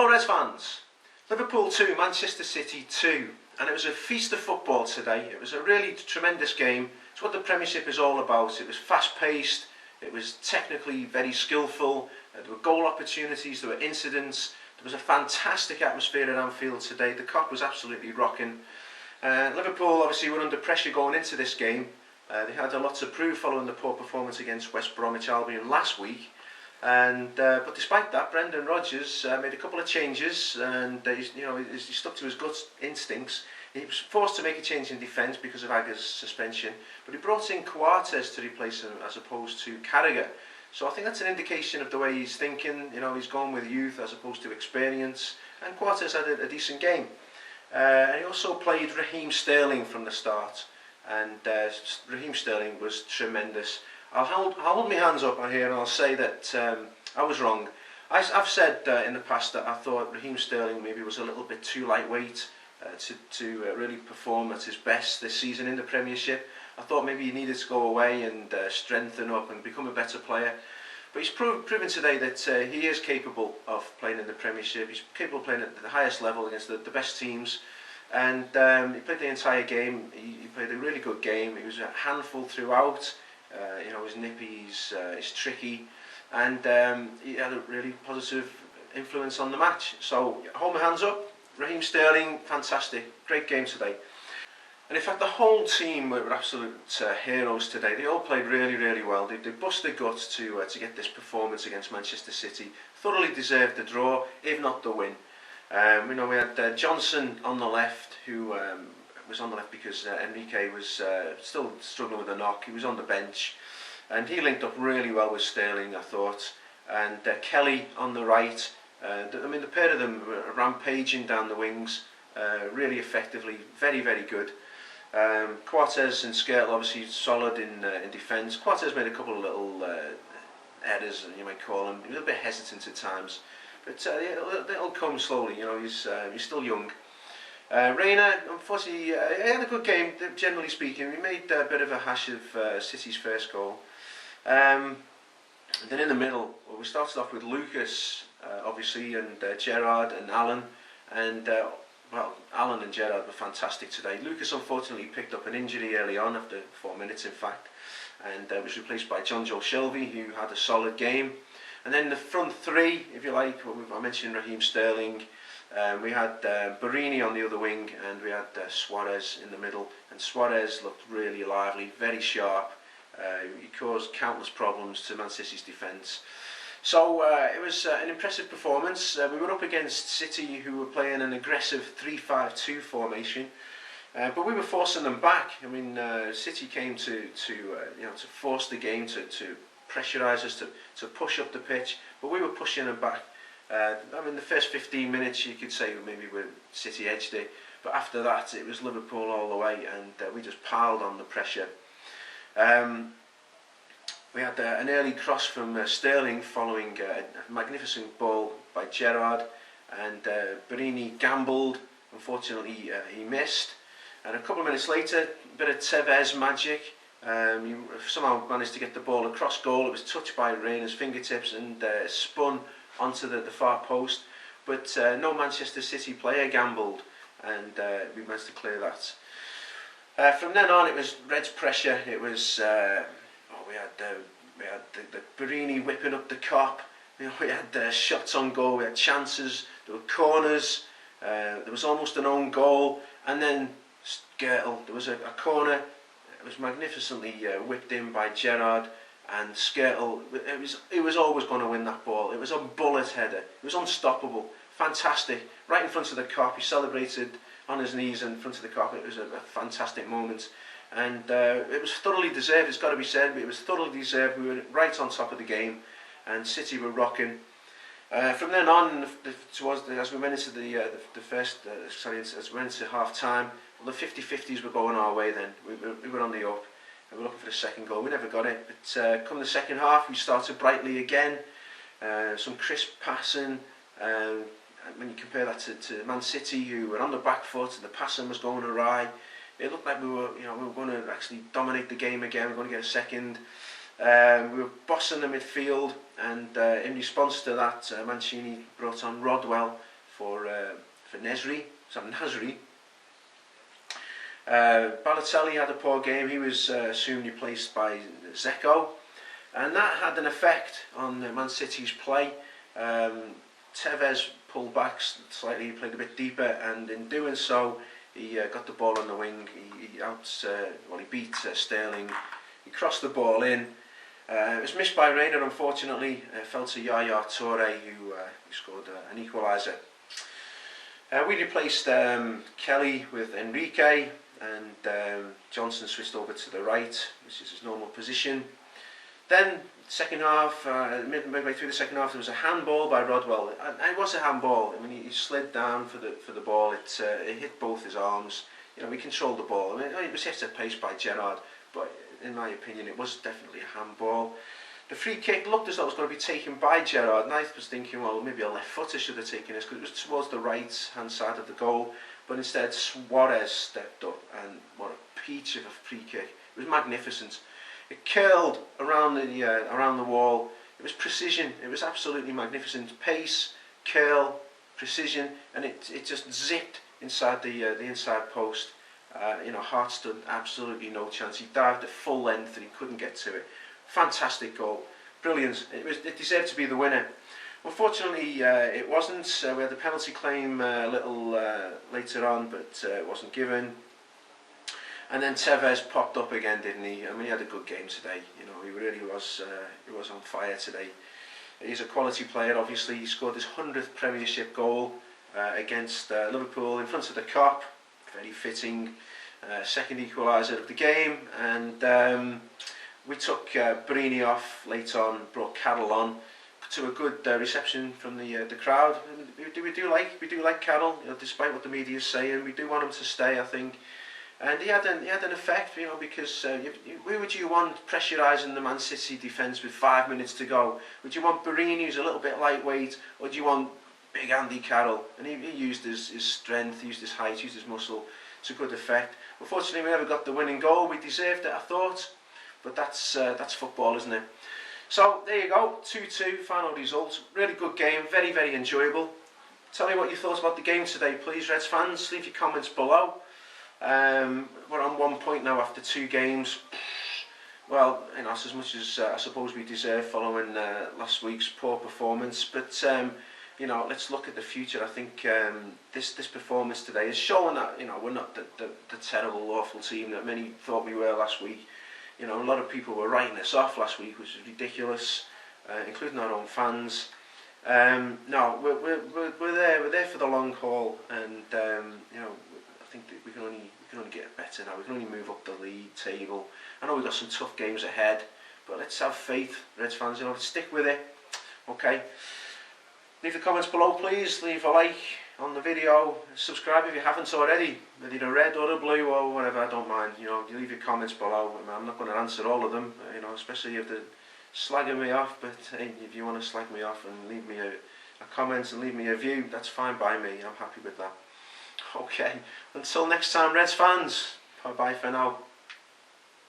Hello Reds fans, Liverpool 2, Manchester City 2, and it was a feast of football today. It was a really tremendous game. It's what the Premiership is all about. It was fast paced, it was technically very skillful, there were goal opportunities, there were incidents, there was a fantastic atmosphere at Anfield today. The cop was absolutely rocking. Liverpool obviously were under pressure going into this game. They had a lot to prove following the poor performance against West Bromwich Albion last week. But despite that, Brendan Rodgers made a couple of changes, and he stuck to his gut instincts. He was forced to make a change in defence because of Yaya's suspension, but he brought in Suarez to replace him as opposed to Carragher. So I think that's an indication of the way he's thinking. He's gone with youth as opposed to experience, and Suarez had a decent game. And he also played Raheem Sterling from the start, and Raheem Sterling was tremendous. I'll hold my hands up on here and I'll say that I was wrong. I've said in the past that I thought Raheem Sterling maybe was a little bit too lightweight to really perform at his best this season in the Premiership. I thought maybe he needed to go away and strengthen up and become a better player. But he's proven today that he is capable of playing in the Premiership. He's capable of playing at the highest level against the best teams. And he played the entire game. He played a really good game. He was a handful throughout. He's nippy, he's tricky, and he had a really positive influence on the match. So hold my hands up. Raheem Sterling, fantastic, great game today. And in fact, the whole team were absolute heroes today. They all played really, really well. They bust their guts to get this performance against Manchester City. Thoroughly deserved the draw, if not the win. We had Johnson on the left, who was on the left because Enrique was still struggling with a knock. He was on the bench, and he linked up really well with Sterling, I thought. And Kelly on the right. The pair of them were rampaging down the wings really effectively, very, very good. Suarez and Skrtel obviously solid in defence. Suarez made a couple of little errors, you might call them. He was a bit hesitant at times, but they'll come slowly. He's still young. Reina, unfortunately, he had a good game, generally speaking. He made a bit of a hash of City's first goal. And then in the middle, we started off with Lucas, obviously, and Gerrard and Alan. And, Alan and Gerrard were fantastic today. Lucas, unfortunately, picked up an injury early on, after 4 minutes, in fact, and was replaced by John Joe Shelby, who had a solid game. And then the front three, if you like, I mentioned Raheem Sterling. We had Borini on the other wing, and we had Suarez in the middle. And Suarez looked really lively, very sharp. He caused countless problems to Man City's defence. So it was an impressive performance. We were up against City, who were playing an aggressive 3-5-2 formation, but we were forcing them back. City came to force the game, to pressurise us, to push up the pitch, but we were pushing them back. The first 15 minutes, you could say maybe City edged it, but after that it was Liverpool all the way, and we just piled on the pressure. We had an early cross from Sterling following a magnificent ball by Gerrard, and Borini gambled. Unfortunately, he missed. And a couple of minutes later, a bit of Tevez magic. He somehow managed to get the ball across goal. It was touched by Reina's fingertips and spun onto the far post, but no Manchester City player gambled, and we managed to clear that. From then on, it was Reds pressure. It was we had the Borini whipping up the cop. We had shots on goal. We had chances. There were corners. There was almost an own goal, and then Skrtel. There was a corner. It was magnificently whipped in by Gerrard. And Skrtel, he was always going to win that ball. It was a bullet header. It was unstoppable. Fantastic. Right in front of the cop. He celebrated on his knees in front of the cop. It was a fantastic moment. And it was thoroughly deserved, it's got to be said. But it was thoroughly deserved. We were right on top of the game. And City were rocking. From then on, as we went into as we went into half time, the 50-50s were going our way then. We were on the up. We were looking for the second goal. We never got it. But come the second half, we started brightly again. Some crisp passing. When you compare that to Man City, who were on the back foot and the passing was going awry, it looked like we were going to actually dominate the game again. We were going to get a second. We were bossing the midfield, and in response to that, Mancini brought on Rodwell, for Nesri. Nasri. Balotelli had a poor game. He was soon replaced by Zeko, and that had an effect on Man City's play. Tevez pulled back slightly, he played a bit deeper, and in doing so he got the ball on the wing. He beat Sterling. He crossed the ball in. It was missed by Reina, unfortunately. It fell to Yaya Toure, who scored an equaliser. We replaced Kelly with Enrique, and Johnson switched over to the right, which is his normal position. Then, second half, midway through the second half, there was a handball by Rodwell. It was a handball. I mean, he slid down for the ball. It hit both his arms. You know, he controlled the ball. I mean, it was hit at pace by Gerrard, but in my opinion, it was definitely a handball. The free kick looked as though it was going to be taken by Gerrard, and I was thinking, well, maybe a left footer should have taken this, because it was towards the right hand side of the goal, but instead Suarez stepped up, and what a peach of a free kick. It was magnificent. It curled around the wall. It was precision. It was absolutely magnificent. Pace, curl, precision, and it just zipped inside the inside post. Hart stood absolutely no chance. He dived at full length and he couldn't get to it. Fantastic goal, brilliant. It deserved to be the winner. Unfortunately, it wasn't. We had the penalty claim a little later on, but it wasn't given. And then Tevez popped up again, didn't he? I mean, he had a good game today. You know, he really was. He was on fire today. He's a quality player. Obviously, he scored his 100th Premiership goal against Liverpool in front of the Kop. Very fitting. Second equaliser of the game, and we took Barini off late on, brought Carroll on to a good reception from the crowd. And we do like Carroll, you know, despite what the media is saying. We do want him to stay, I think. And he had an effect, you know, because who would you want pressurising the Man City defence with 5 minutes to go? Would you want Barini, who's a little bit lightweight, or do you want big Andy Carroll? And he used his strength, used his height, used his muscle to good effect. Unfortunately, we never got the winning goal. We deserved it, I thought, but that's football, isn't it? So there you go, 2-2 final result. Really good game, very, very enjoyable. Tell me what you thought about the game today, please, Reds fans. Leave your comments below. We're on 1 point now after 2 games. Well, you know, that's as much as I suppose we deserve following last week's poor performance. But you know, let's look at the future. I think this performance today is showing that, you know, we're not the terrible, awful team that many thought we were last week. You know, a lot of people were writing us off last week, which is ridiculous, including our own fans. No, we're there for the long haul, and you know, I think that we can only get better now. We can only move up the league table. I know we've got some tough games ahead, but let's have faith, Reds fans. You know, stick with it. Okay. Leave the comments below, please. Leave a like on the video. Subscribe if you haven't already. Whether you're a red or a blue or whatever, I don't mind. You know, you leave your comments below. I'm not going to answer all of them. You know, especially if they're slagging me off. But hey, if you want to slag me off and leave me a comment and leave me a view, that's fine by me. I'm happy with that. Okay. Until next time, Reds fans. Bye bye for now.